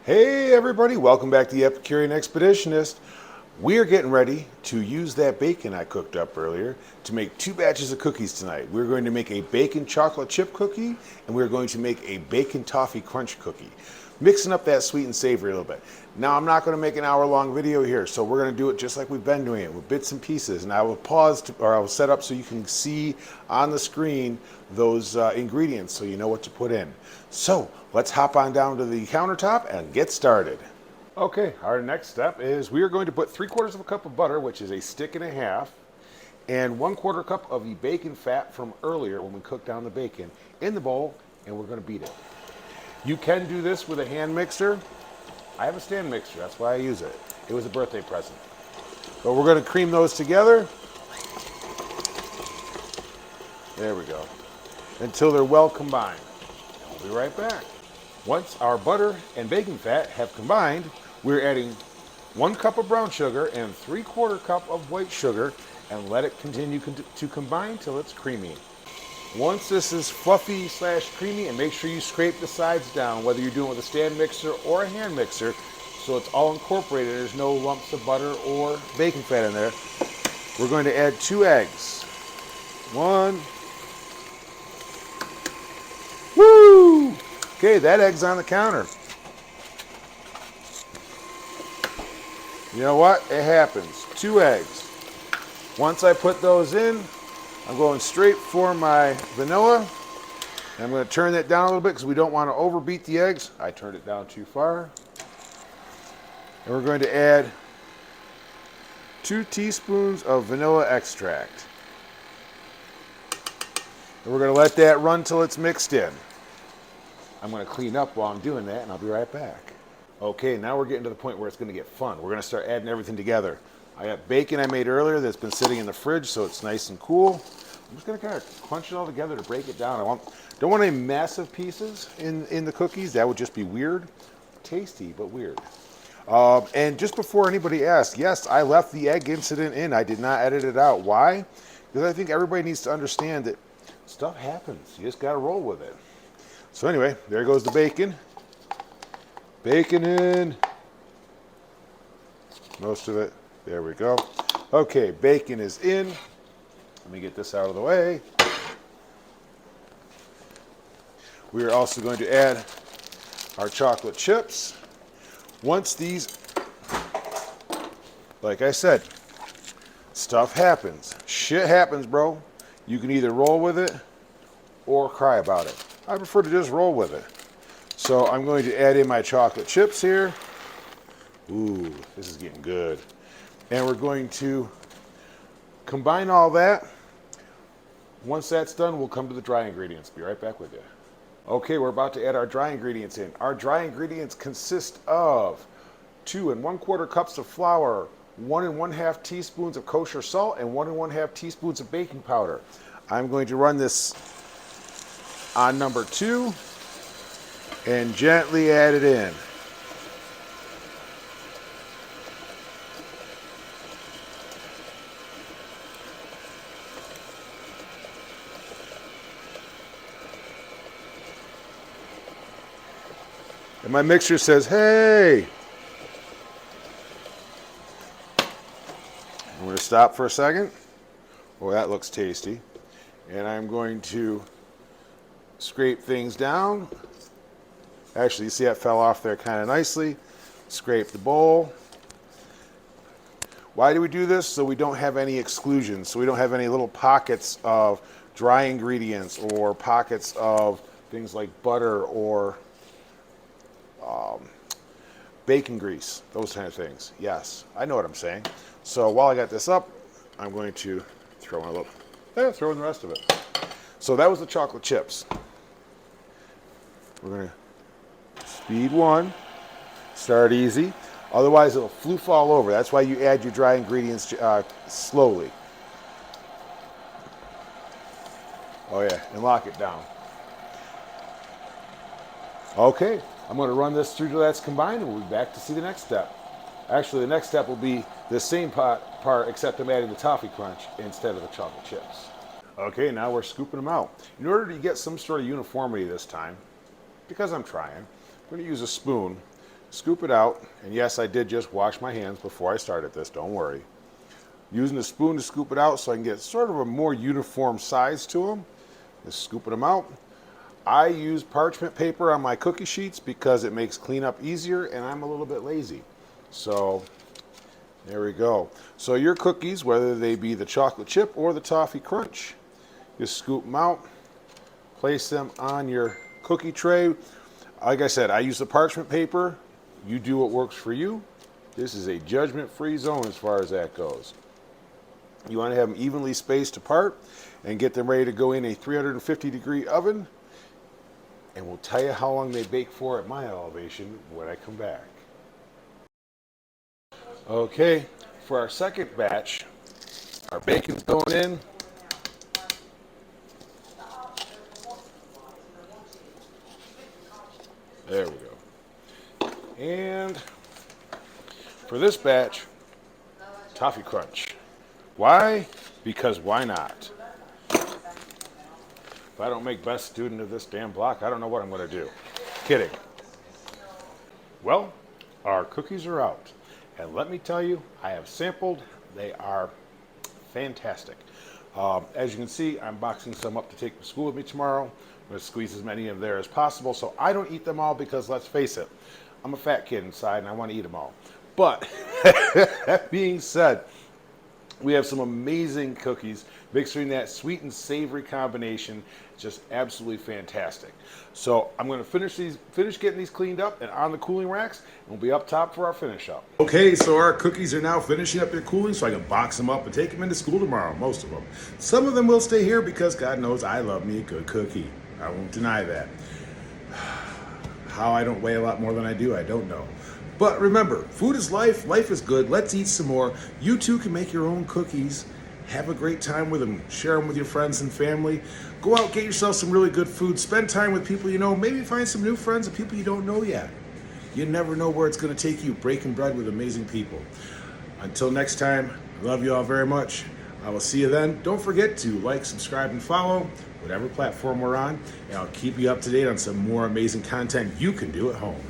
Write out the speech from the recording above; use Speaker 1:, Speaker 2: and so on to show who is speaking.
Speaker 1: Hey everybody, welcome back to the Epicurean Expeditionist. We are getting ready to use that bacon I cooked up earlier to make two batches of cookies tonight. We're going to make a bacon chocolate chip cookie and we're going to make a bacon toffee crunch cookie. Mixing up that sweet and savory a little bit. Now I'm not going to make an hour-long video here, so we're going to do it just like we've been doing it, with bits and pieces. And I will I will set up so you can see on the screen those ingredients so you know what to put in. So let's hop on down to the countertop and get started. Okay, our next step is we are going to put 3/4 of a cup of butter, which is a stick and a half, and 1/4 cup of the bacon fat from earlier when we cooked down the bacon in the bowl, and we're going to beat it. You can do this with a hand mixer. I have a stand mixer, that's why I use it. It was a birthday present. But we're going to cream those together. There we go. Until they're well combined. And we'll be right back. Once our butter and bacon fat have combined, we're adding 1 cup of brown sugar and 3/4 cup of white sugar and let it continue to combine till it's creamy. Once this is fluffy / creamy, and make sure you scrape the sides down, whether you're doing it with a stand mixer or a hand mixer, so it's all incorporated. There's no lumps of butter or bacon fat in there. We're going to add 2 eggs. 1. Woo! Okay, that egg's on the counter. You know what? It happens. 2 eggs. Once I put those in, I'm going straight for my vanilla. I'm going to turn that down a little bit because we don't want to overbeat the eggs. I turned it down too far. And we're going to add 2 teaspoons of vanilla extract. And we're going to let that run till it's mixed in. I'm going to clean up while I'm doing that, and I'll be right back. Okay, now we're getting to the point where it's going to get fun. We're going to start adding everything together. I got bacon I made earlier that's been sitting in the fridge, so it's nice and cool. I'm just going to kind of crunch it all together to break it down. Don't want any massive pieces in the cookies. That would just be weird. Tasty, but weird. And just before anybody asks, yes, I left the egg incident in. I did not edit it out. Why? Because I think everybody needs to understand that stuff happens. You just got to roll with it. So anyway, there goes the bacon. Bacon in. Most of it. There we go. Okay, bacon is in. Let me get this out of the way. We are also going to add our chocolate chips. Once these, like I said, stuff happens. Shit happens, bro. You can either roll with it or cry about it. I prefer to just roll with it. So I'm going to add in my chocolate chips here. Ooh, this is getting good. And we're going to combine all that. Once that's done, we'll come to the dry ingredients. Be right back with you. Okay, we're about to add our dry ingredients in. Our dry ingredients consist of 2 1/4 cups of flour, 1 1/2 teaspoons of kosher salt, and 1 1/2 teaspoons of baking powder. I'm going to run this on number 2 and gently add it in. And my mixer says, hey! I'm going to stop for a second. Oh, that looks tasty. And I'm going to scrape things down. Actually, you see that fell off there kind of nicely. Scrape the bowl. Why do we do this? So we don't have any exclusions. So we don't have any little pockets of dry ingredients or pockets of things like butter or bacon grease, those kind of things. Yes, I know what I'm saying. So while I got this up, I'm going to throw in throw in the rest of it. So that was the chocolate chips. We're going to speed 1, start easy. Otherwise, it'll floof all over. That's why you add your dry ingredients slowly. Oh yeah, and lock it down. Okay. I'm going to run this through till that's combined, and we'll be back to see the next step. Actually, the next step will be the same part, except I'm adding the toffee crunch instead of the chocolate chips. Okay, now we're scooping them out. In order to get some sort of uniformity this time, because I'm trying, I'm going to use a spoon. Scoop it out, and yes, I did just wash my hands before I started this, don't worry. Using a spoon to scoop it out so I can get sort of a more uniform size to them. Just scooping them out. I use parchment paper on my cookie sheets because it makes cleanup easier, and I'm a little bit lazy. So there we go. So your cookies, whether they be the chocolate chip or the toffee crunch, just scoop them out, place them on your cookie tray. Like I said, I use the parchment paper. You do what works for you. This is a judgment-free zone as far as that goes. You want to have them evenly spaced apart and get them ready to go in a 350-degree oven. And we'll tell you how long they bake for at my elevation when I come back. Okay, for our second batch, our bacon's going in. There we go. And for this batch, toffee crunch. Why? Because why not? If I don't make best student of this damn block, I don't know what I'm going to do. Kidding. Well, our cookies are out. And let me tell you, I have sampled. They are fantastic. As you can see, I'm boxing some up to take to school with me tomorrow. I'm going to squeeze as many of there as possible. So I don't eat them all because, let's face it, I'm a fat kid inside and I want to eat them all. But that being said, we have some amazing cookies mixing that sweet and savory combination. Just absolutely fantastic. So I'm going to finish getting these cleaned up and on the cooling racks, and we'll be up top for our finish up. Okay, so our cookies are now finishing up their cooling so I can box them up and take them into school tomorrow, most of them. Some of them will stay here because God knows I love me a good cookie. I won't deny that. How I don't weigh a lot more than I do, I don't know. But remember, food is life, life is good, let's eat some more. You too can make your own cookies. Have a great time with them. Share them with your friends and family. Go out, get yourself some really good food. Spend time with people you know. Maybe find some new friends and people you don't know yet. You never know where it's going to take you, breaking bread with amazing people. Until next time, I love you all very much. I will see you then. Don't forget to like, subscribe, and follow whatever platform we're on, and I'll keep you up to date on some more amazing content you can do at home.